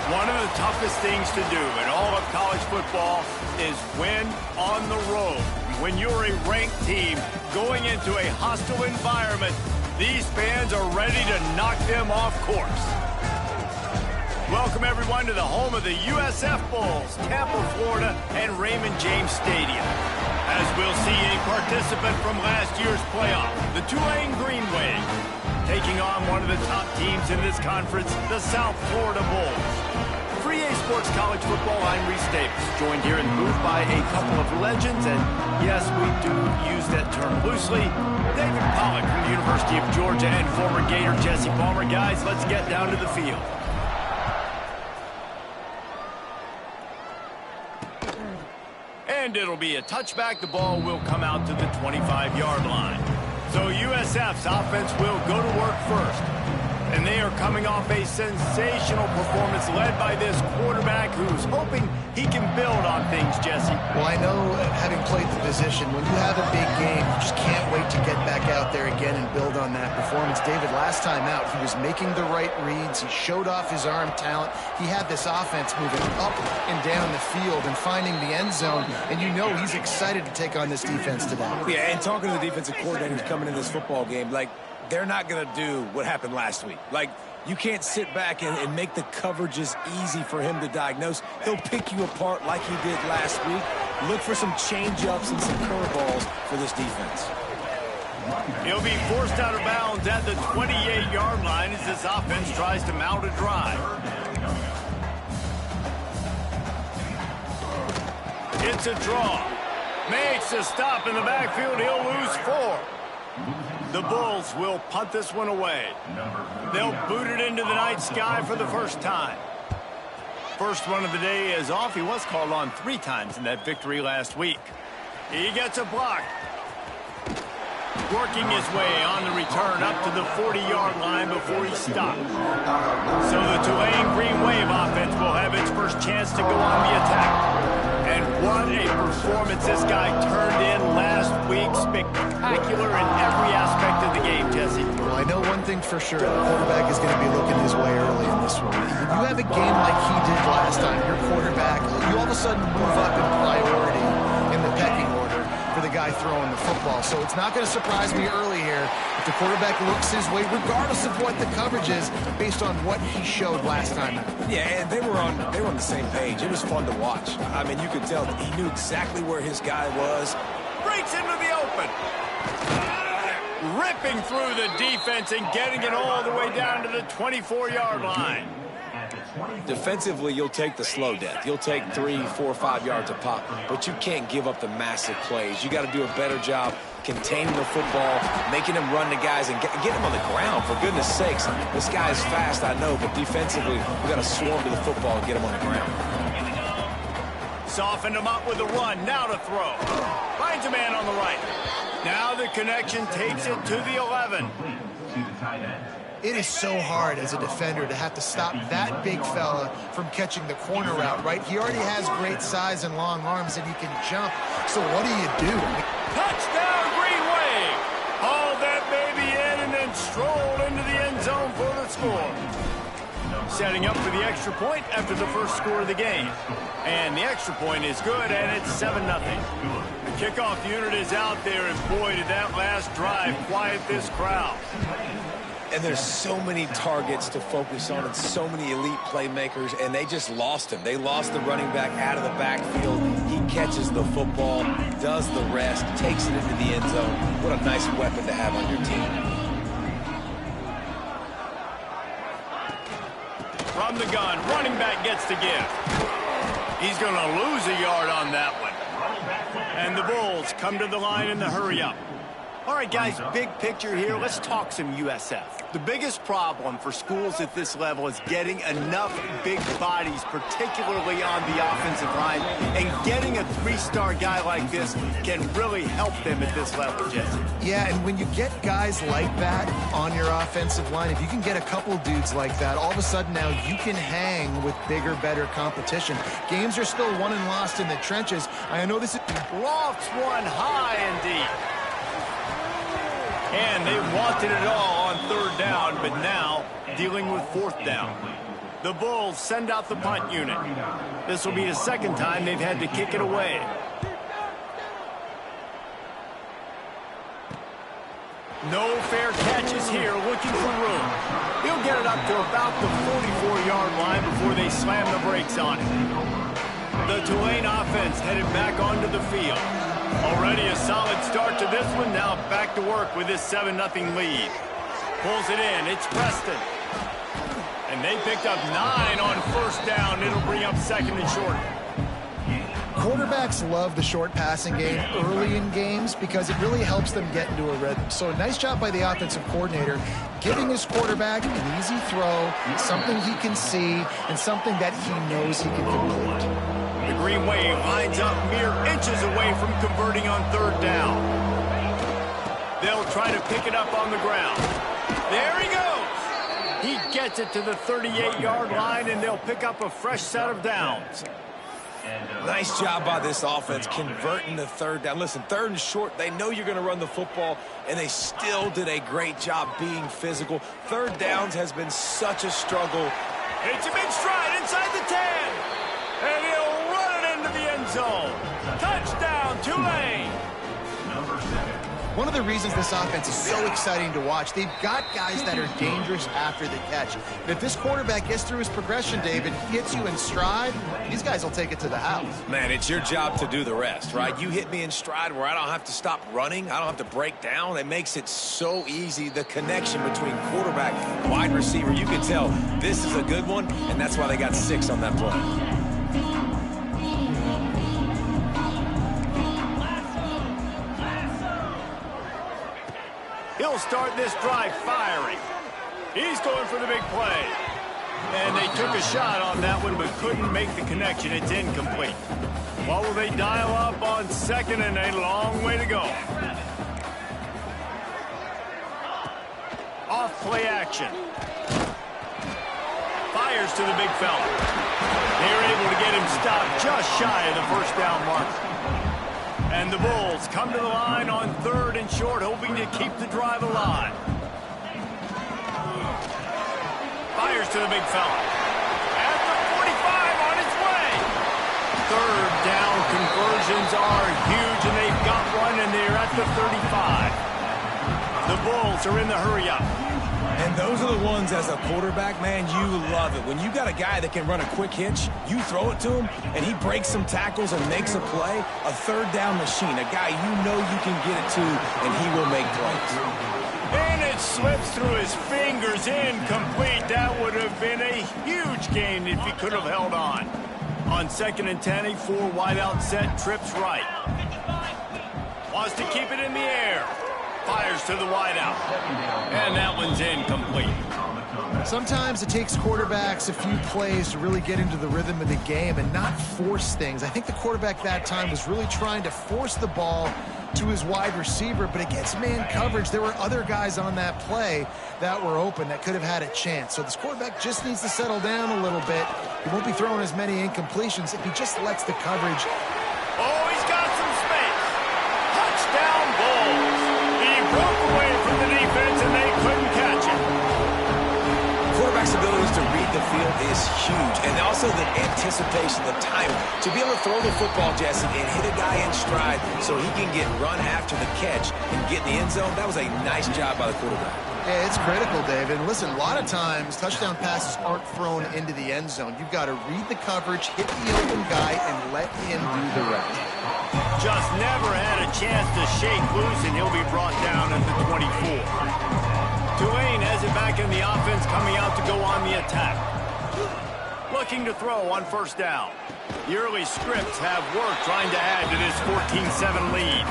One of the toughest things to do in all of college football is win on the road. When you're a ranked team going into a hostile environment, these fans are ready to knock them off course. Welcome, everyone, to the home of the USF Bulls, Tampa, Florida, and Raymond James Stadium. As we'll see a participant from last year's playoff, the Tulane Green Wave, taking on one of the top teams in this conference, the South Florida Bulls. For EA Sports College Football, I'm Reese Davis, joined here in the booth by a couple of legends, and yes, we do use that term loosely. David Pollack from the University of Georgia and former Gator Jesse Palmer. Guys, let's get down to the field. And it'll be a touchback. The ball will come out to the 25-yard line. So USF's offense will go to work first. And they are coming off a sensational performance led by this quarterback who's hoping he can build on things, Jesse. Well, I know, having played the position, when you have a big game, you just can't wait to get back out there again and build on that performance. David, last time out, he was making the right reads. He showed off his arm talent. He had this offense moving up and down the field and finding the end zone. And you know he's excited to take on this defense today. Yeah, and talking to the defensive coordinators coming in this football game, like, they're not going to do what happened last week. Like, you can't sit back and make the coverages easy for him to diagnose. He'll pick you apart like he did last week. Look for some change-ups and some curveballs for this defense. He'll be forced out of bounds at the 28-yard line as this offense tries to mount a drive. It's a draw. Makes a stop in the backfield. He'll lose 4. The Bulls will punt this one away. They'll boot it into the night sky for the first time. First run of the day is off. He was called on 3 times in that victory last week. He gets a block. Working his way on the return up to the 40-yard line before he stops. So the Tulane Green Wave offense will have its first chance to go on the attack. And what a performance this guy turned in last week. Spectacular in every aspect of the game, Jesse. Well, I know one thing for sure. The quarterback is going to be looking his way early in this one. When you have a game like he did last time, your quarterback, you all of a sudden move up in priority in the pecking order for the guy throwing the football. So it's not going to surprise me early here if the quarterback looks his way, regardless of what the coverage is, based on what he showed last time. Yeah, and they were on the same page. It was fun to watch. I mean, you could tell that he knew exactly where his guy was. Breaks into the open. Ripping through the defense and getting it all the way down to the 24-yard line. Defensively, you'll take the slow death. You'll take 3, 4, 5 yards a pop, but you can't give up the massive plays. You got to do a better job containing the football, making him run the guys, and get him on the ground, for goodness sakes. This guy is fast, I know, but defensively, we got to swarm to the football and get him on the ground. Softened him up with a run. Now to throw. Finds a man on the right. Now the connection takes it to the 11. It is so hard as a defender to have to stop that big fella from catching the corner route, right? He already has great size and long arms, and he can jump. So what do you do? Touchdown, Green Wave! Haul that baby in and then stroll into the end zone for the score. Setting up for the extra point after the first score of the game. And the extra point is good, and it's 7-0. The kickoff unit is out there, and boy, did that last drive quiet this crowd. And there's so many targets to focus on and so many elite playmakers, and they just lost him. They lost the running back out of the backfield. He catches the football, does the rest, takes it into the end zone. What a nice weapon to have on your team. From the gun, running back gets the gift. He's going to lose a yard on that one. And the Bulls come to the line in the hurry-up. All right, guys, big picture here. Let's talk some USF. The biggest problem for schools at this level is getting enough big bodies, particularly on the offensive line, and getting a three-star guy like this can really help them at this level, Jesse. Yeah, and when you get guys like that on your offensive line, if you can get a couple dudes like that, all of a sudden now you can hang with bigger, better competition. Games are still won and lost in the trenches. I know this is... Lofts one high and deep. And they wanted it all on third down, but now dealing with fourth down. The Bulls send out the punt unit. This will be the second time they've had to kick it away. No fair catches here, looking for room. He'll get it up to about the 44-yard line before they slam the brakes on it. The Tulane offense headed back onto the field. Already a solid start to this one. Now back to work with this 7-0 lead. Pulls it in. It's Preston. And they picked up 9 on first down. It'll bring up second and short. Quarterbacks love the short passing game early in games because it really helps them get into a rhythm. So nice job by the offensive coordinator giving his quarterback an easy throw, something he can see, and something that he knows he can complete. The Green Wave lines up mere inches away from converting on third down. They'll try to pick it up on the ground. There he goes. He gets it to the 38-yard line, and they'll pick up a fresh set of downs. Nice job by this offense converting the third down. Listen, third and short, they know you're going to run the football, and they still did a great job being physical. Third downs has been such a struggle. It's a big stride inside the 10. And he'll run it into the end zone. Touchdown, Tulane. One of the reasons this offense is so exciting to watch, they've got guys that are dangerous after the catch. But if this quarterback gets through his progression, David, hits you in stride, these guys will take it to the house. Man, it's your job to do the rest, right? You hit me in stride where I don't have to stop running. I don't have to break down. It makes it so easy. The connection between quarterback and wide receiver, you can tell this is a good one, and that's why they got 6 on that play. He'll start this drive firing. He's going for the big play. And they took a shot on that one, but couldn't make the connection. It's incomplete. What will they dial up on second and a long way to go? Off play action. Fires to the big fella. They're able to get him stopped just shy of the first down marker. And the Bulls come to the line on third and short, hoping to keep the drive alive. Fires to the big fella. At the 45 on its way. Third down conversions are huge, and they've got one, and they're at the 35. The Bulls are in the hurry-up. And those are the ones, as a quarterback, man, you love it. When you got a guy that can run a quick hitch, you throw it to him, and he breaks some tackles and makes a play, a third down machine, a guy you know you can get it to, and he will make plays. And it slips through his fingers, incomplete. That would have been a huge gain if he could have held on. On second and 10, a 4 wideout set, trips right. Wants to keep it in the air. Fires to the wideout. And that one's incomplete. Sometimes it takes quarterbacks a few plays to really get into the rhythm of the game and not force things. I think the quarterback that time was really trying to force the ball to his wide receiver, but against man coverage, there were other guys on that play that were open that could have had a chance. So this quarterback just needs to settle down a little bit. He won't be throwing as many incompletions if he just lets the coverage. Oh, he's got some space. Touchdown, Bulls. He broke away from the defense, and they couldn't catch him. Quarterback's abilities to read the field is huge, and also the anticipation, the time to be able to throw the football, Jesse, and hit a guy in stride so he can get run after the catch and get in the end zone. That was a nice job by the quarterback. Yeah, it's critical, David. Listen, a lot of times touchdown passes aren't thrown into the end zone. You've got to read the coverage, hit the open guy, and let him do the rest. Just never had a chance to shake loose, and he'll be brought down at the 24. Tulane has it back in the offense, coming out to go on the attack. Looking to throw on first down. The early scripts have worked trying to add to this 14-7 lead.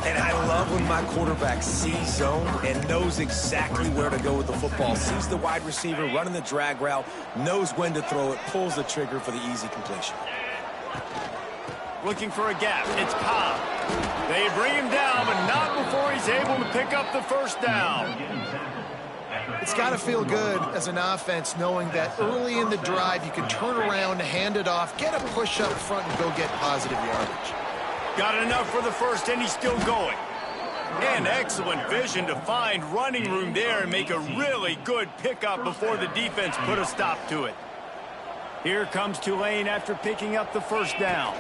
And I love when my quarterback sees zone and knows exactly where to go with the football. Sees the wide receiver running the drag route, knows when to throw it, pulls the trigger for the easy completion. Looking for a gap. It's Cobb. They bring him down, but not before he's able to pick up the first down. It's got to feel good as an offense knowing that early in the drive you can turn around, hand it off, get a push up front, and go get positive yardage. Got enough for the first, and he's still going. And excellent vision to find running room there and make a really good pickup before the defense put a stop to it. Here comes Tulane after picking up the first down.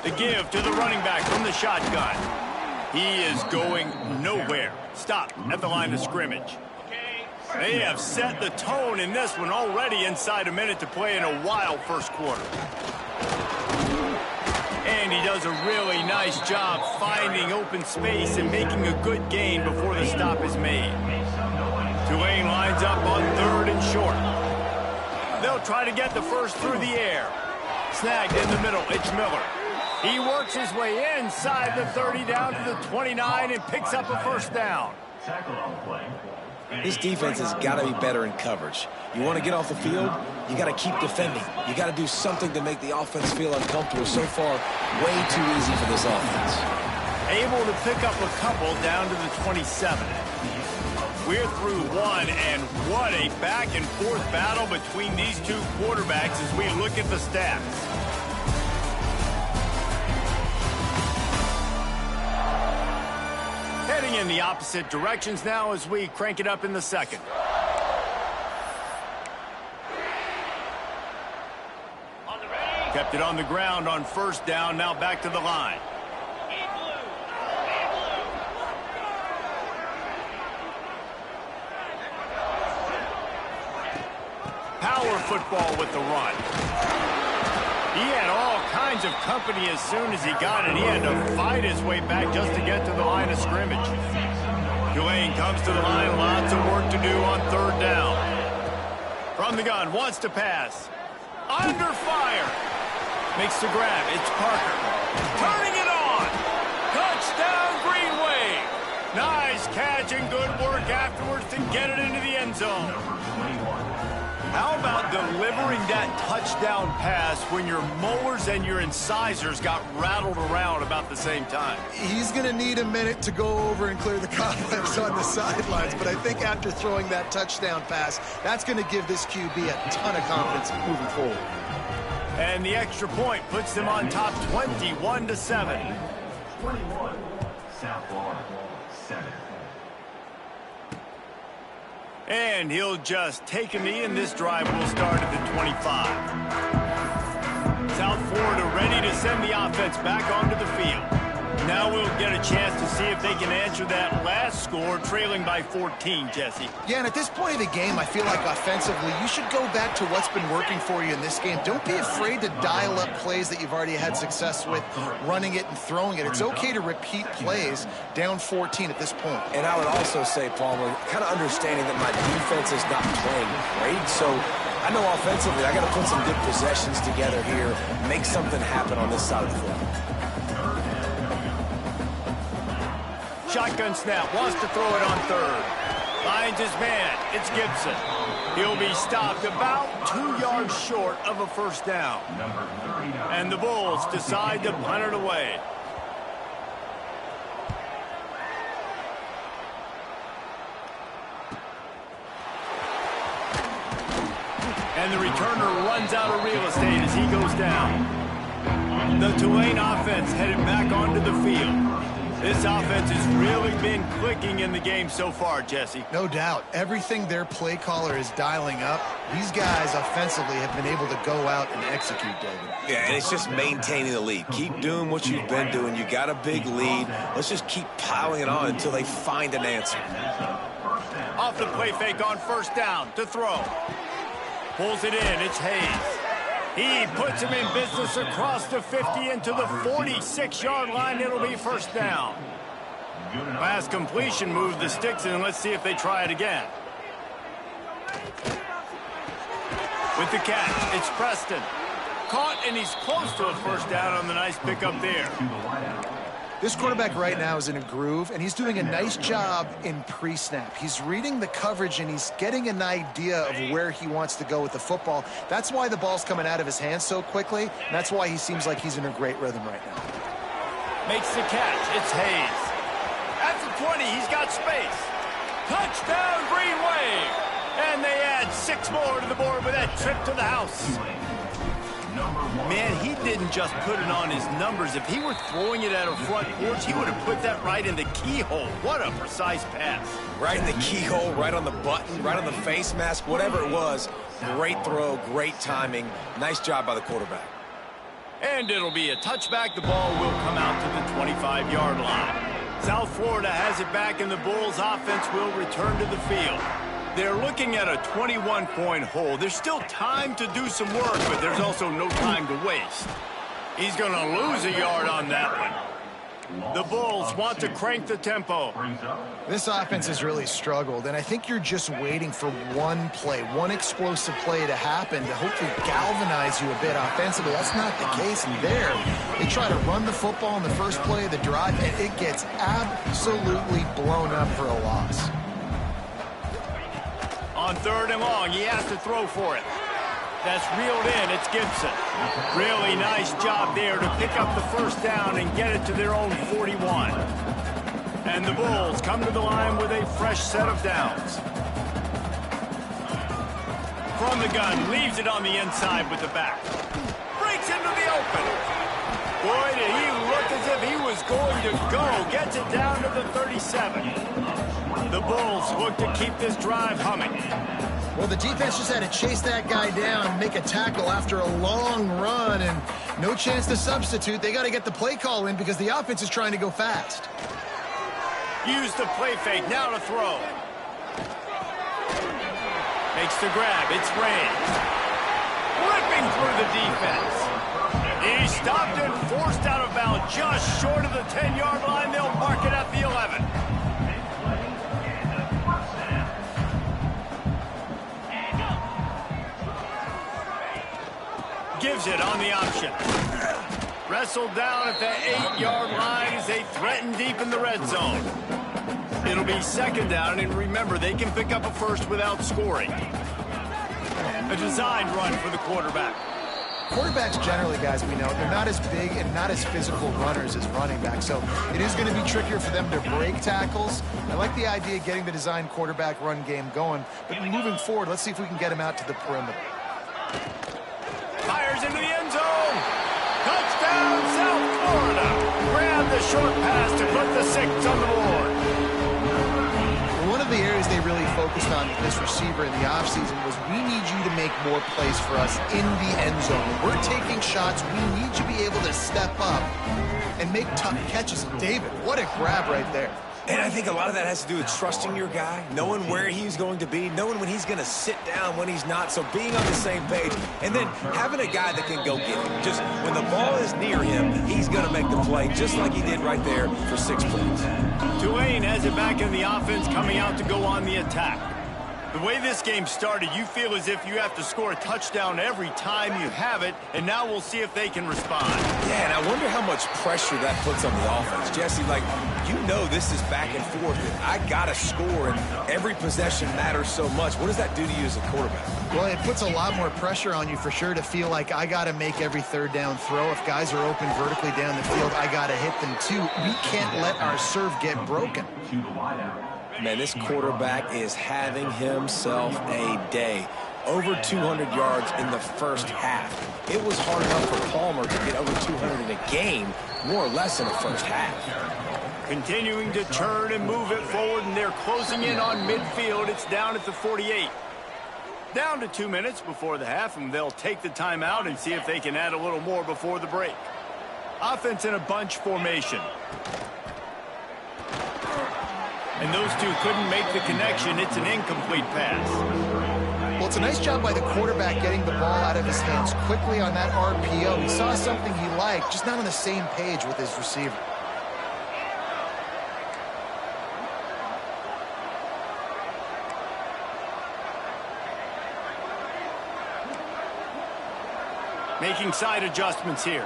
The give to the running back from the shotgun. He is going nowhere. Stop at the line of scrimmage. They have set the tone in this one already inside a minute to play in a wild first quarter. And he does a really nice job finding open space and making a good gain before the stop is made. Tulane lines up on 3rd and short. They'll try to get the first through the air. Snagged in the middle, it's Miller. He works his way inside the 30 down to the 29 and picks up a first down. This defense has got to be better in coverage. You want to get off the field, you got to keep defending. You got to do something to make the offense feel uncomfortable. So far, way too easy for this offense. Able to pick up a couple down to the 27. We're through one, and what a back-and-forth battle between these two quarterbacks as we look at the stats. Heading in the opposite directions now as we crank it up in the second. Kept it on the ground on first down, now back to the line. Power football with the run. He had all kinds of company as soon as he got it. He had to fight his way back just to get to the line of scrimmage. Tulane comes to the line. Lots of work to do on 3rd down. From the gun, wants to pass. Under fire. Makes the grab. It's Parker. Turning it on. Touchdown, Green Wave. Nice catch and good work afterwards to get it into the end zone. How about delivering that touchdown pass when your molars and your incisors got rattled around about the same time? He's going to need a minute to go over and clear the cobwebs on the sidelines, but I think after throwing that touchdown pass, that's going to give this QB a ton of confidence moving forward. And the extra point puts them on top 21-7. 21, South Florida, 7. And he'll just take a knee, and this drive will start at the 25. South Florida ready to send the offense back onto the field. Now we'll get a chance to see if they can answer that last score, trailing by 14, Jesse. Yeah, and at this point of the game, I feel like offensively, you should go back to what's been working for you in this game. Don't be afraid to dial up plays that you've already had success with, running it and throwing it. It's okay to repeat plays down 14 at this point. And I would also say, Palmer, kind of understanding that my defense is not playing great, so I know offensively I got to put some good possessions together here, make something happen on this side of the football. Shotgun snap, wants to throw it on 3rd. Finds his man, it's Gibson. He'll be stopped about 2 yards short of a first down. And the Bulls decide to punt it away. And the returner runs out of real estate as he goes down. The Tulane offense headed back onto the field. This offense has really been clicking in the game so far, Jesse. No doubt. Everything their play caller is dialing up, these guys offensively have been able to go out and execute, David. Yeah, and it's just maintaining the lead. Keep doing what you've been doing. You got a big lead. Let's just keep piling it on until they find an answer. Off the play fake on first down to throw. Pulls it in. It's Hayes. He puts him in business across the 50 into the 46-yard line. It'll be first down. Pass completion, move the sticks in. Let's see if they try it again. With the catch, it's Preston. Caught, and he's close to a first down on the nice pickup there. This quarterback right now is in a groove, and he's doing a nice job in pre-snap. He's reading the coverage, and he's getting an idea of where he wants to go with the football. That's why the ball's coming out of his hands so quickly, and that's why he seems like he's in a great rhythm right now. Makes the catch. It's Hayes. At the 20, he's got space. Touchdown, Green Wave. And they add 6 more to the board with that trip to the house. Man, he didn't just put it on his numbers. If he were throwing it at a front porch, he would have put that right in the keyhole. What a precise pass. Right in the keyhole, right on the button, right on the face mask, whatever it was. Great throw, great timing. Nice job by the quarterback. And it'll be a touchback. The ball will come out to the 25-yard line. South Florida has it back, and the Bulls' offense will return to the field. They're looking at a 21-point hole. There's still time to do some work, but there's also no time to waste. He's going to lose a yard on that one. The Bulls want to crank the tempo. This offense has really struggled, and I think you're just waiting for one play, one explosive play to happen to hopefully galvanize you a bit offensively. That's not the case, and there they try to run the football in the first play of the drive, and it gets absolutely blown up for a loss. On 3rd and long, he has to throw for it. That's reeled in. It's Gibson. Really nice job there to pick up the first down and get it to their own 41. And the Bulls come to the line with a fresh set of downs. From the gun, leaves it on the inside with the back. Breaks into the open. Boy, did he look as if he was going to go. Gets it down to the 37. The Bulls look to keep this drive humming. Well, the defense just had to chase that guy down, make a tackle after a long run, and no chance to substitute. They got to get the play call in because the offense is trying to go fast. Use the play fake, now to throw. Makes the grab, it's Rams. Ripping through the defense. He stopped and forced out of bounds just short of the 10-yard line. They'll mark it at the 11. Gives it on the option. Wrestled down at the 8-yard line as they threaten deep in the red zone. It'll be 2nd down, and remember, they can pick up a first without scoring. A designed run for the quarterback. Quarterbacks generally, guys, we know, they're not as big and not as physical runners as running backs, so it is going to be trickier for them to break tackles. I like the idea of getting the designed quarterback run game going, but moving forward, let's see if we can get him out to the perimeter. Fires into the end zone. Touchdown, South Florida. Grab the short pass to put the 6 on the board. One of the areas they really focused on with this receiver in the offseason was we need you to make more plays for us in the end zone. When we're taking shots, we need you to be able to step up and make tough catches. David, what a grab right there. And I think a lot of that has to do with trusting your guy, knowing where he's going to be, knowing when he's going to sit down, when he's not, so being on the same page, and then having a guy that can go get it. Just when the ball is near him, he's going to make the play, just like he did right there for 6 points. Tulane has it back in the offense, coming out to go on the attack. The way this game started, you feel as if you have to score a touchdown every time you have it, and now we'll see if they can respond. Yeah, and I wonder how much pressure that puts on the offense. Jesse, like, you know this is back and forth, and I got to score, and every possession matters so much. What does that do to you as a quarterback? Well, it puts a lot more pressure on you for sure to feel like I got to make every 3rd down throw. If guys are open vertically down the field, I got to hit them too. We can't let our serve get broken. Man, this quarterback is having himself a day. Over 200 yards in the first half. It was hard enough for Palmer to get over 200 in a game, more or less in the first half. Continuing to turn and move it forward, and they're closing in on midfield. It's down at the 48. Down to 2 minutes before the half, and they'll take the timeout and see if they can add a little more before the break. Offense in a bunch formation. And those two couldn't make the connection. It's an incomplete pass. Well, it's a nice job by the quarterback getting the ball out of his hands quickly on that RPO. He saw something he liked, just not on the same page with his receiver. Making side adjustments here.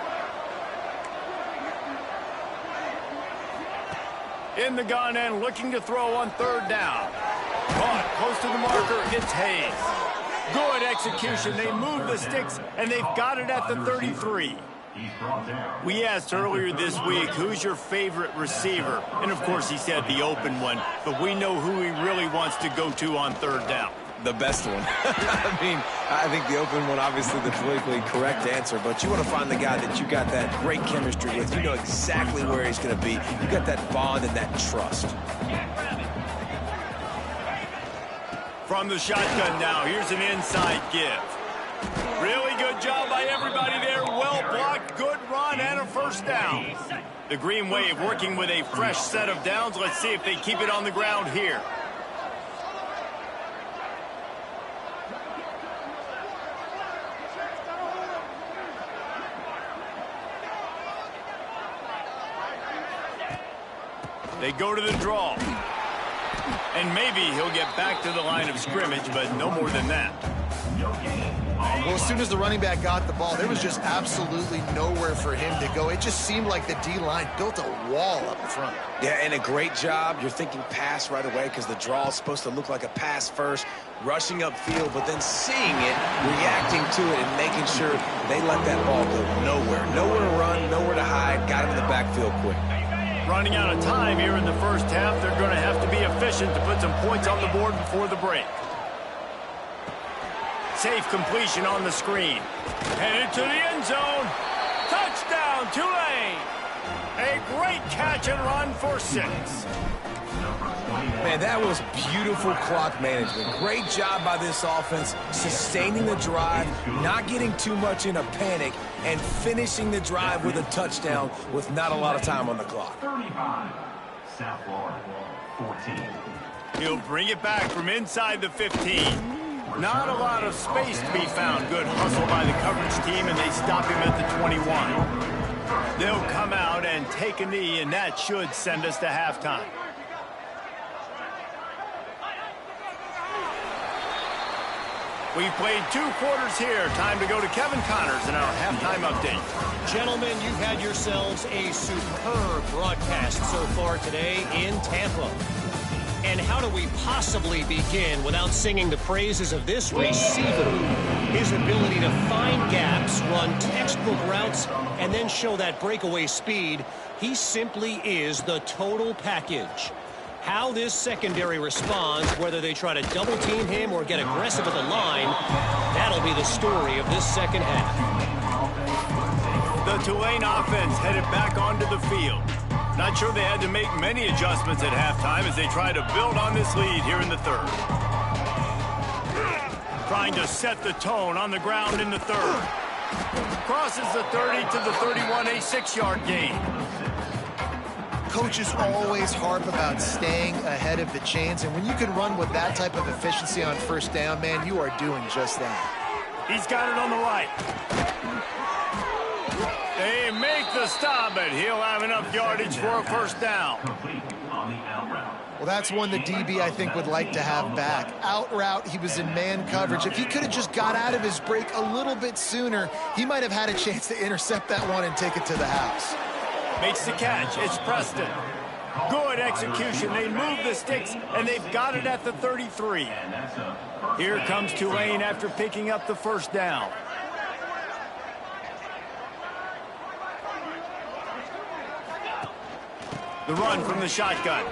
In the gun and looking to throw on third down. Caught close to the marker, it's Hayes. Good execution. They move the sticks, and they've got it at the 33. We asked earlier this week, who's your favorite receiver? And, of course, he said the open one, but we know who he really wants to go to on third down. The best one. I mean, I think the open one, obviously the politically correct answer, but you want to find the guy that you got that great chemistry with. You know exactly where he's going to be. You got that bond and that trust. From the shotgun now, here's an inside give. Really good job by everybody there. Well blocked, good run, and a first down. The Green Wave working with a fresh set of downs. Let's see if they keep it on the ground here. They go to the draw. And maybe he'll get back to the line of scrimmage, but no more than that. Well, as soon as the running back got the ball, there was just absolutely nowhere for him to go. It just seemed like the D-line built a wall up front. Yeah, and a great job. You're thinking pass right away because the draw is supposed to look like a pass first, rushing upfield, but then seeing it, reacting to it, and making sure they let that ball go nowhere. Nowhere to run, nowhere to hide. Got him in the backfield quick. Running out of time here in the first half. They're going to have to be efficient to put some points on the board before the break. Safe completion on the screen. Headed to the end zone. Touchdown, Tulane. A great catch and run for 6. Man, that was beautiful clock management. Great job by this offense, sustaining the drive, not getting too much in a panic, and finishing the drive with a touchdown with not a lot of time on the clock. 35, South Florida, 14. He'll bring it back from inside the 15. Not a lot of space to be found. Good hustle by the coverage team, and they stop him at the 21. They'll come out and take a knee, and that should send us to halftime. We've played 2 quarters here. Time to go to Kevin Connors in our halftime update. Gentlemen, you've had yourselves a superb broadcast so far today in Tampa. And how do we possibly begin without singing the praises of this receiver? His ability to find gaps, run textbook routes, and then show that breakaway speed. He simply is the total package. How this secondary responds, whether they try to double-team him or get aggressive at the line, that'll be the story of this second half. The Tulane offense headed back onto the field. Not sure they had to make many adjustments at halftime as they try to build on this lead here in the third. Trying to set the tone on the ground in the third. Crosses the 30 to the 31, a 6-yard gain. Coaches always harp about staying ahead of the chains, and when you can run with that type of efficiency on first down, man, you are doing just that. He's got it on the right. They make the stop, but he'll have enough yardage for a first down. Well, that's one the DB, I think, would like to have back. Out route, he was in man coverage. If he could have just got out of his break a little bit sooner, he might have had a chance to intercept that one and take it to the house. Makes the catch. It's Preston. Good execution. They move the sticks, and they've got it at the 33. Here comes Tulane after picking up the first down. The run from the shotgun.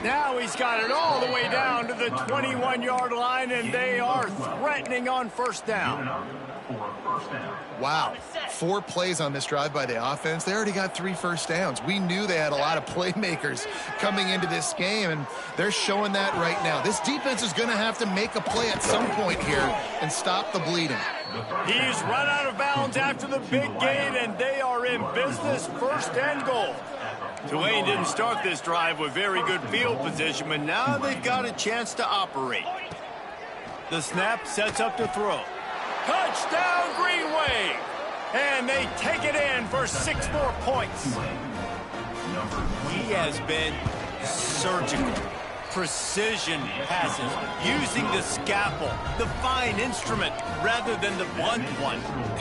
Now he's got it all the way down to the 21-yard line, and they are threatening on first down. Wow, 4 plays on this drive by the offense. They already got 3 first downs. We knew they had a lot of playmakers coming into this game, and they're showing that right now. This defense is going to have to make a play at some point here and stop the bleeding. He's run out of bounds after the big gain, and they are in business, first and goal. Tulane didn't start this drive with very good field position, but now they've got a chance to operate. The snap sets up to throw. Touchdown, Green Wave! And they take it in for 6 more points. He has been surgical. Precision passes, using the scalpel, the fine instrument, rather than the blunt one.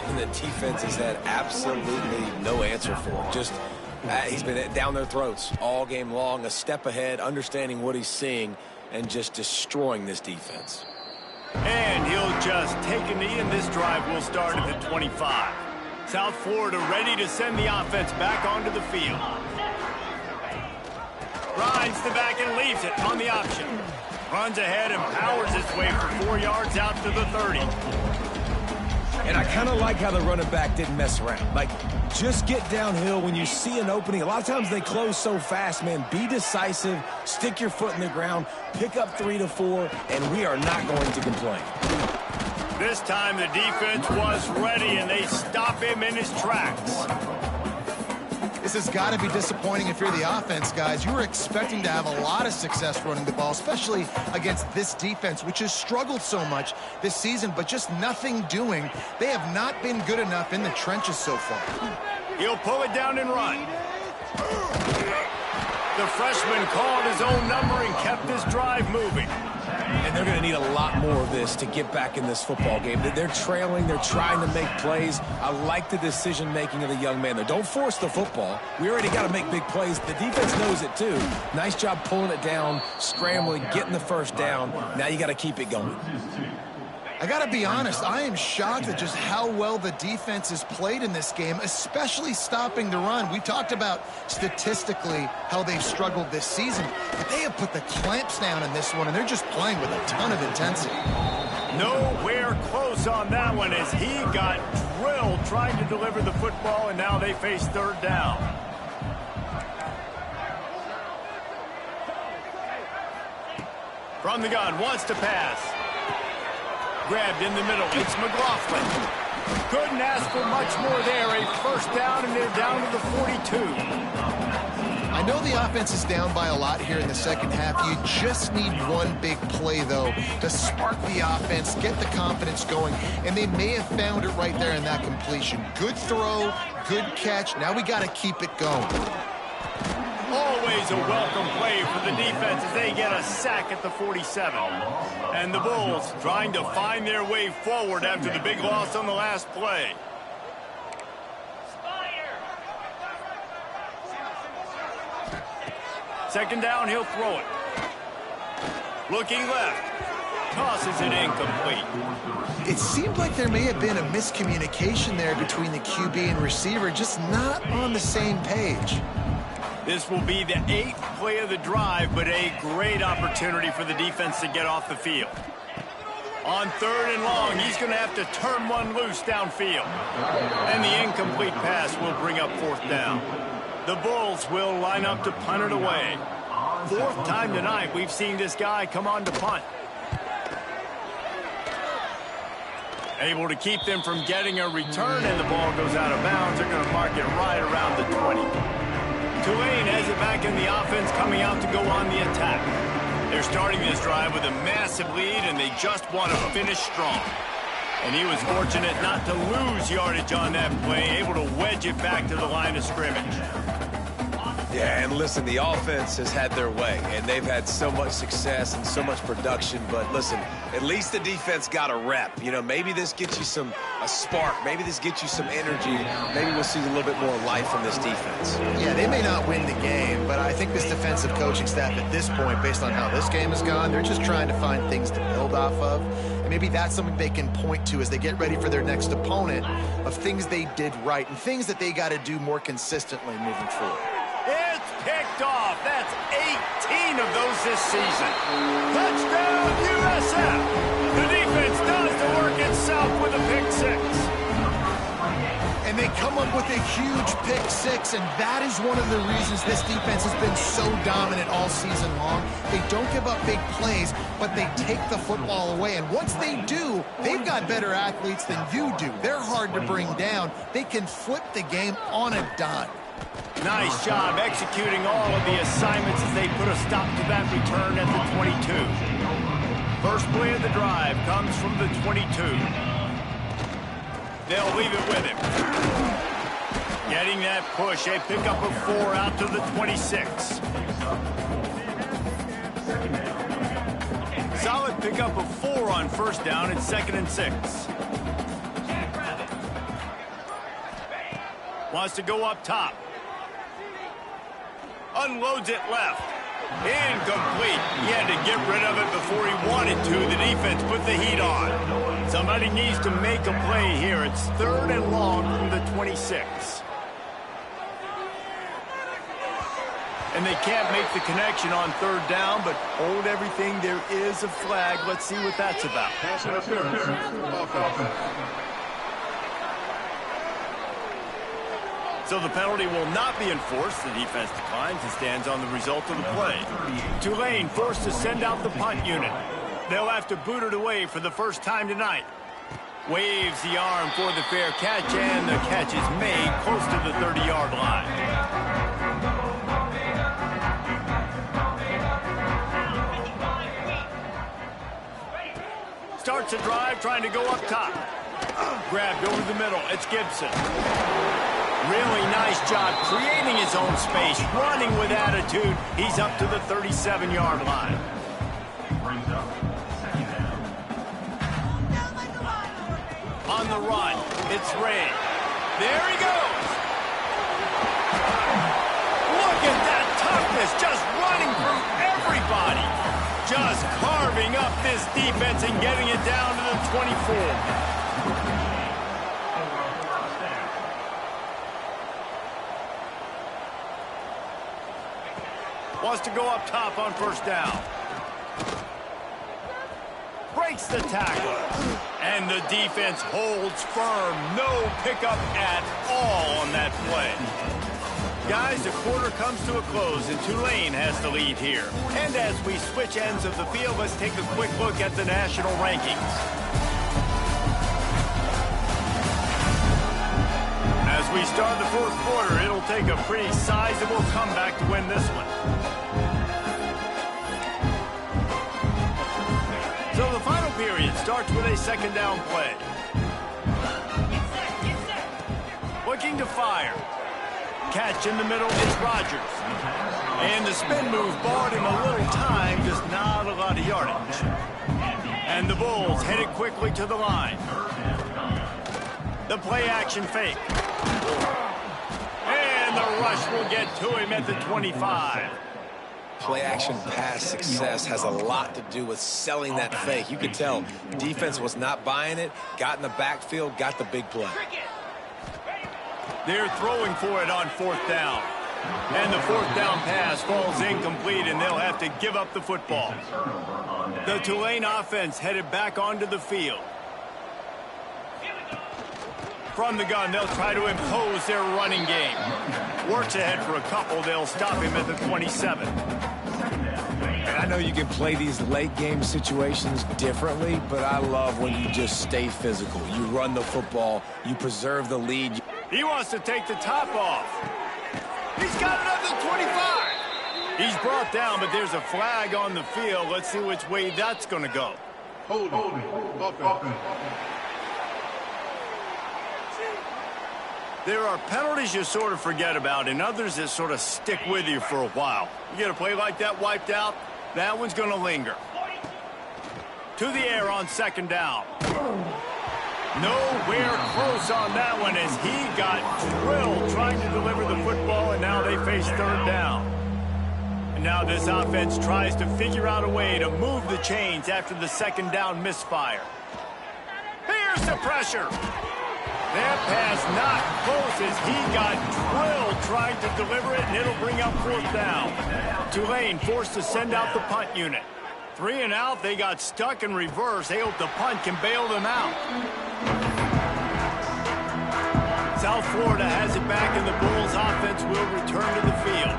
And the defense has had absolutely no answer for it. Just He's been down their throats all game long, a step ahead, understanding what he's seeing, and just destroying this defense. And he'll just take a knee, and this drive will start at the 25. South Florida ready to send the offense back onto the field. Rides the back and leaves it on the option. Runs ahead and powers his way for 4 yards out to the 30. And I kind of like how the running back didn't mess around. Like, just get downhill when you see an opening. A lot of times they close so fast, man. Be decisive, stick your foot in the ground, pick up 3 to 4, and we are not going to complain. This time the defense was ready, and they stop him in his tracks. This has got to be disappointing if you're the offense, guys. You were expecting to have a lot of success running the ball, especially against this defense, which has struggled so much this season, but just nothing doing. They have not been good enough in the trenches so far. He'll pull it down and run. The freshman called his own number and kept this drive moving. And they're going to need a lot more of this to get back in this football game. They're trailing. They're trying to make plays. I like the decision-making of the young man there. Don't force the football. We already got to make big plays. The defense knows it, too. Nice job pulling it down, scrambling, getting the first down. Now you got to keep it going. I got to be honest, I am shocked at just how well the defense has played in this game, especially stopping the run. We talked about statistically how they've struggled this season, but they have put the clamps down in this one, and they're just playing with a ton of intensity. Nowhere close on that one as he got drilled trying to deliver the football, and now they face third down. From the gun, wants to pass. Grabbed in the middle. It's McLaughlin. Couldn't ask for much more there. A first down, and they're down to the 42. I know the offense is down by a lot here in the second half. You just need one big play, though, to spark the offense, get the confidence going, and they may have found it right there in that completion. Good throw, good catch. Now we got to keep it going. Always a welcome play for the defense as they get a sack at the 47. And the Bulls trying to find their way forward after the big loss on the last play. Second down, he'll throw it. Looking left. Tosses it incomplete. It seemed like there may have been a miscommunication there between the QB and receiver, just not on the same page. This will be the 8th play of the drive, but a great opportunity for the defense to get off the field. On third and long, he's going to have to turn one loose downfield. And the incomplete pass will bring up fourth down. The Bulls will line up to punt it away. Fourth time tonight we've seen this guy come on to punt. Able to keep them from getting a return, and the ball goes out of bounds. They're going to mark it right around the 20. Tulane has it back in the offense, coming out to go on the attack. They're starting this drive with a massive lead, and they just want to finish strong. And he was fortunate not to lose yardage on that play, able to wedge it back to the line of scrimmage. Yeah, and listen, the offense has had their way, and they've had so much success and so much production. But listen, at least the defense got a rep. You know, maybe this gets you a spark. Maybe this gets you some energy. Maybe we'll see a little bit more life from this defense. Yeah, they may not win the game, but I think this defensive coaching staff at this point, based on how this game has gone, they're just trying to find things to build off of. And maybe that's something they can point to as they get ready for their next opponent, of things they did right and things that they got to do more consistently moving forward. It's picked off. That's 18 of those this season. Touchdown, USF. The defense does the work itself with a pick six. And they come up with a huge pick six, and that is one of the reasons this defense has been so dominant all season long. They don't give up big plays, but they take the football away. And once they do, they've got better athletes than you do. They're hard to bring down. They can flip the game on a dime. Nice job executing all of the assignments as they put a stop to that return at the 22. First play of the drive comes from the 22. They'll leave it with him. Getting that push, a pickup of 4 out to the 26. Solid pickup of 4 on first down. It's 2nd and 6. Wants to go up top. Unloads it left. Incomplete. He had to get rid of it before he wanted to. The defense put the heat on. Somebody needs to make a play here. It's 3rd and long from the 26. And they can't make the connection on 3rd down, but hold everything. There is a flag. Let's see what that's about. So the penalty will not be enforced. The defense declines and stands on the result of the play. Tulane forced to send out the punt unit. They'll have to boot it away for the first time tonight. Waves the arm for the fair catch, and the catch is made close to the 30-yard line. Starts a drive trying to go up top. Grabbed over the middle. It's Gibson. Really nice job creating his own space, running with attitude. He's up to the 37-yard line. On the run, it's Ray. There he goes. Look at that toughness, just running through everybody. Just carving up this defense and getting it down to the 24. Wants to go up top on 1st down. Breaks the tackle. And the defense holds firm. No pickup at all on that play. Guys, the quarter comes to a close, and Tulane has the lead here. And as we switch ends of the field, let's take a quick look at the national rankings. As we start the 4th quarter, it'll take a pretty sizable comeback to win this one. So the final period starts with a 2nd down play. Looking to fire. Catch in the middle is Rogers. And the spin move bought him a little time, just not a lot of yardage. And the Bulls headed quickly to the line. The play action fake. And the rush will get to him at the 25. Play action pass success has a lot to do with selling that fake. You could tell defense was not buying it, got in the backfield, got the big play. They're throwing for it on 4th down. And the 4th down pass falls incomplete, and they'll have to give up the football. The Tulane offense headed back onto the field. From the gun, they'll try to impose their running game. Works ahead for a couple. They'll stop him at the 27. And I know you can play these late game situations differently, but I love when you just stay physical. You run the football, you preserve the lead. He wants to take the top off. He's got it up to 25. He's brought down, but there's a flag on the field. Let's see which way that's going to go. Hold it. There are penalties you sort of forget about and others that sort of stick with you for a while. You get a play like that wiped out, that one's going to linger. To the air on 2nd down. Nowhere close on that one as he got drilled trying to deliver the football, and now they face 3rd down. And now this offense tries to figure out a way to move the chains after the 2nd down misfire. Here's the pressure. That pass not close as he got drilled trying to deliver it, and it'll bring up 4th down. Tulane forced to send out the punt unit. 3 and out, they got stuck in reverse. They hope the punt can bail them out. South Florida has it back, and the Bulls offense will return to the field.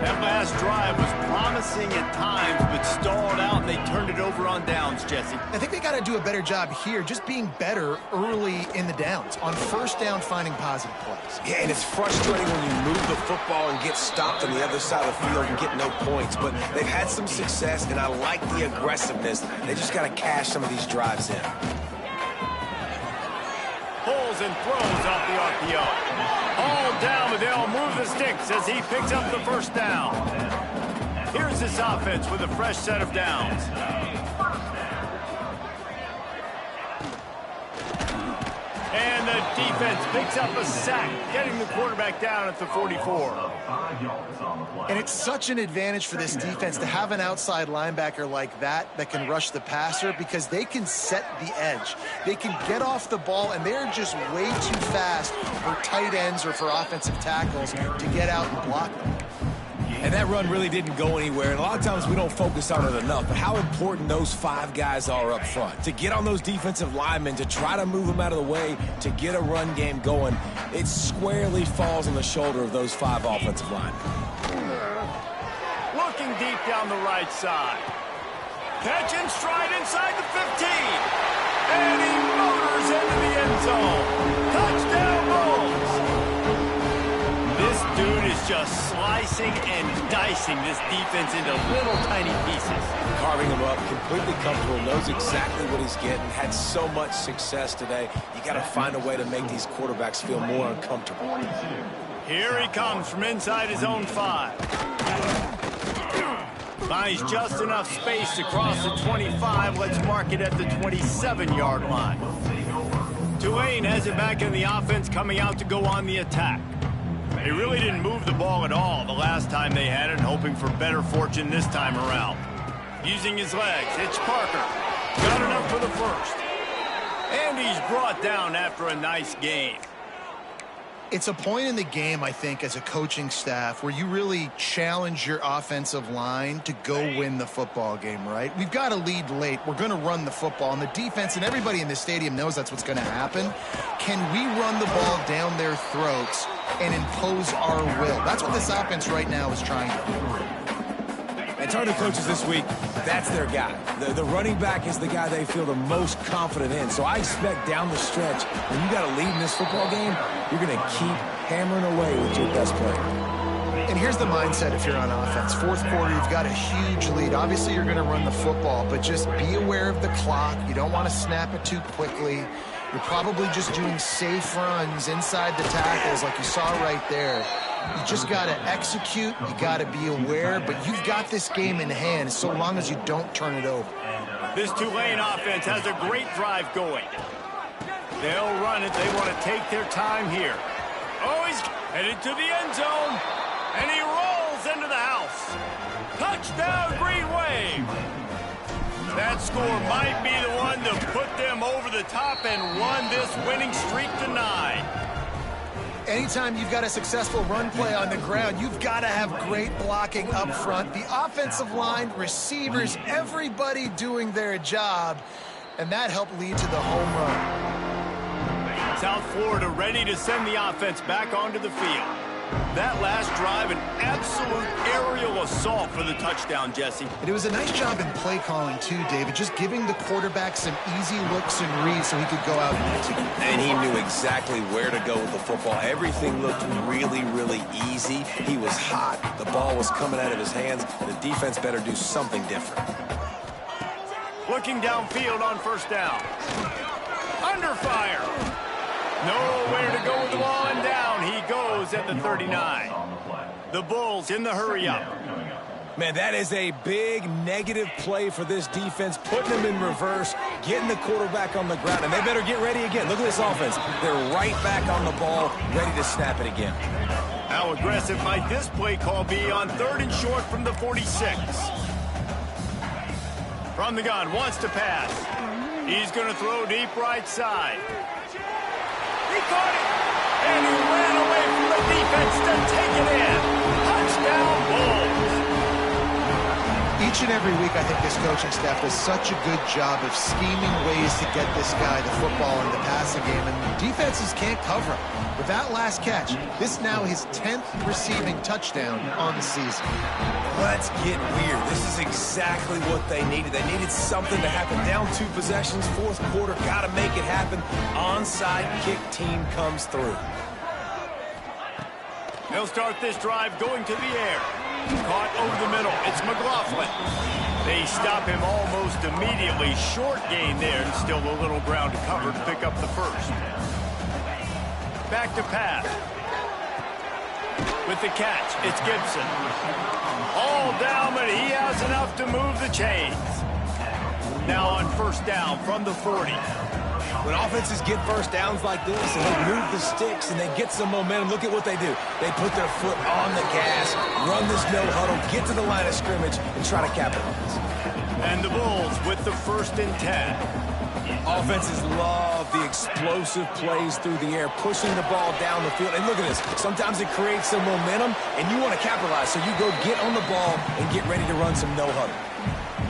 That last drive was promising at times, but stalled out, and they turned it over on downs, Jesse. I think they got to do a better job here, just being better early in the downs. On 1st down, finding positive plays. Yeah, and it's frustrating when you move the football and get stopped on the other side of the field and get no points. But they've had some success, and I like the aggressiveness. They just got to cash some of these drives in. Pulls and throws off the RPO. All down, but they'll move the sticks as he picks up the 1st down. Here's this offense with a fresh set of downs. And the defense picks up a sack, getting the quarterback down at the 44. And it's such an advantage for this defense to have an outside linebacker like that can rush the passer because they can set the edge. They can get off the ball, and they're just way too fast for tight ends or for offensive tackles to get out and block them. And that run really didn't go anywhere, and a lot of times we don't focus on it enough, but how important those 5 guys are up front. To get on those defensive linemen, to try to move them out of the way, to get a run game going, it squarely falls on the shoulder of those 5 offensive linemen. Looking deep down the right side. Catch and stride inside the 15. And he motors into the end zone. Touchdown, Bulls! This dude is just slicing and dicing this defense into little tiny pieces. Carving him up, completely comfortable, knows exactly what he's getting, had so much success today. You got to find a way to make these quarterbacks feel more uncomfortable. Here he comes from inside his own 5. Finds just enough space to cross the 25. Let's mark it at the 27-yard line. Tulane has it back in the offense, coming out to go on the attack. They really didn't move the ball at all the last time they had it, hoping for better fortune this time around. Using his legs, it's Parker. Got enough for the first. And he's brought down after a nice game. It's a point in the game, I think, as a coaching staff where you really challenge your offensive line to go win the football game, right? We've got a lead late. We're going to run the football. And the defense and everybody in the stadium knows that's what's going to happen. Can we run the ball down their throats and impose our will? That's what this offense right now is trying to do. And talking to coaches this week, that's their guy. The running back is the guy they feel the most confident in. So I expect down the stretch, when you got a lead in this football game, you're going to keep hammering away with your best player. And here's the mindset if you're on offense. 4th quarter, you've got a huge lead. Obviously, you're going to run the football, but just be aware of the clock. You don't want to snap it too quickly. You're probably just doing safe runs inside the tackles like you saw right there. You just got to execute. You got to be aware, but you've got this game in hand so long as you don't turn it over. This Tulane offense has a great drive going. They'll run it. They want to take their time here. Oh, he's headed to the end zone, and he rolls into the house. Touchdown, Green Wave. That score might be the one to put them over the top and run this winning streak to 9. Anytime you've got a successful run play on the ground, you've got to have great blocking up front. The offensive line, receivers, everybody doing their job, and that helped lead to the home run. South Florida ready to send the offense back onto the field. That last drive, an absolute aerial assault for the touchdown, Jesse. And it was a nice job in play calling, too, David, just giving the quarterback some easy looks and reads so he could go out and execute. And he knew exactly where to go with the football. Everything looked really, really easy. He was hot. The ball was coming out of his hands. The defense better do something different. Looking downfield on 1st down. Under fire. Nowhere to go with the ball, and down he goes at the 39. The Bulls in the hurry-up. Man, that is a big negative play for this defense, putting them in reverse, getting the quarterback on the ground, and they better get ready again. Look at this offense. They're right back on the ball, ready to snap it again. How aggressive might this play call be on 3rd and short from the 46? From the gun, wants to pass. He's going to throw deep right side. He caught it, and he ran away from the defense to take it in. Touchdown, Bulls. Each and every week, I think this coaching staff does such a good job of scheming ways to get this guy the football in the passing game, and defenses can't cover him. With that last catch, this is now his 10th receiving touchdown on the season. Let's get weird. This is exactly what they needed. They needed something to happen. Down 2 possessions, 4th quarter, got to make it happen. Onside kick team comes through. They'll start this drive going to the air. Caught over the middle. It's McLaughlin. They stop him almost immediately. Short gain there, and still a little ground to cover to pick up the first. Back to pass. With the catch, it's Gibson. All down, but he has enough to move the chains. Now on 1st down from the 40. When offenses get first downs like this and they move the sticks and they get some momentum, look at what they do. They put their foot on the gas, run this no huddle, get to the line of scrimmage, and try to capitalize. And the Bulls with the 1st and 10. Offenses love the explosive plays through the air, pushing the ball down the field. And look at this. Sometimes it creates some momentum, and you want to capitalize. So you go get on the ball and get ready to run some no huddle.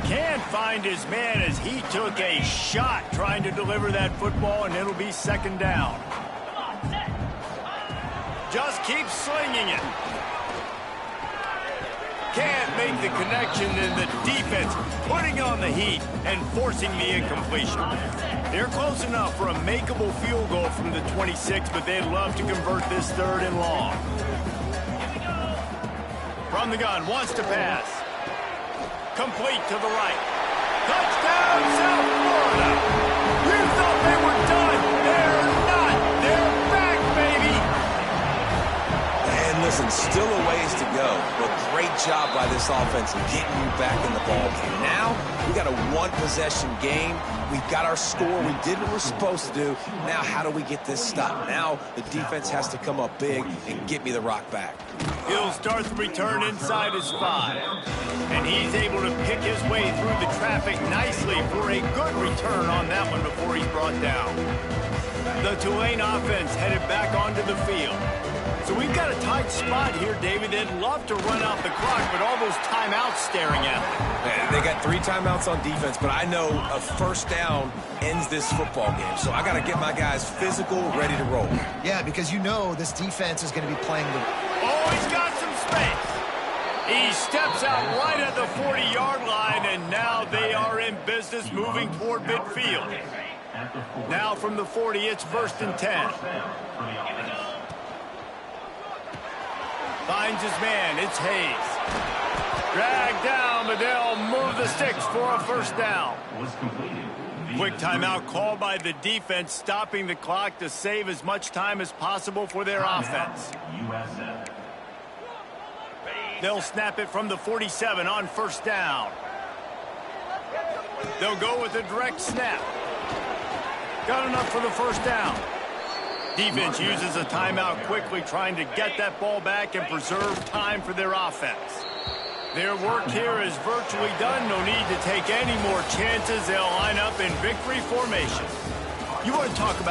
Can't find his man as he took a shot trying to deliver that football, and it'll be 2nd down. Just keep slinging it. Can't make the connection, and the defense putting on the heat and forcing the incompletion. They're close enough for a makeable field goal from the 26, but they'd love to convert this 3rd and long. From the gun, wants to pass. Complete to the right. Touchdown, South Florida. You thought they were done. They're not. They're back, baby. And listen, still a ways to go, but great job by this offense in getting you back in the ball game. Now, we got a 1-possession game. We've got our score. We did what we're supposed to do. Now, how do we get this stopped? Now, the defense has to come up big and get me the rock back. He'll start the return inside his 5. And he's able to pick his way through the traffic nicely for a good return on that one before he's brought down. The Tulane offense headed back onto the field. So we've got a tight spot here, David. They'd love to run out the clock, but all those timeouts staring at them. They got 3 timeouts on defense, but I know a 1st down ends this football game. So I got to get my guys physical, ready to roll. Yeah, because you know this defense is going to be playing the... Oh, he's got some space. He steps out right at the 40-yard line, and now they are in business moving toward midfield. Now from the 40, it's 1st and 10. Finds his man. It's Hayes. Dragged down, but they'll move the sticks for a 1st down. Quick timeout called by the defense, stopping the clock to save as much time as possible for their offense. They'll snap it from the 47 on 1st down. They'll go with a direct snap. Got enough for the 1st down. Defense uses a timeout quickly, trying to get that ball back and preserve time for their offense. Their work here is virtually done. No need to take any more chances. They'll line up in victory formation. You want to talk about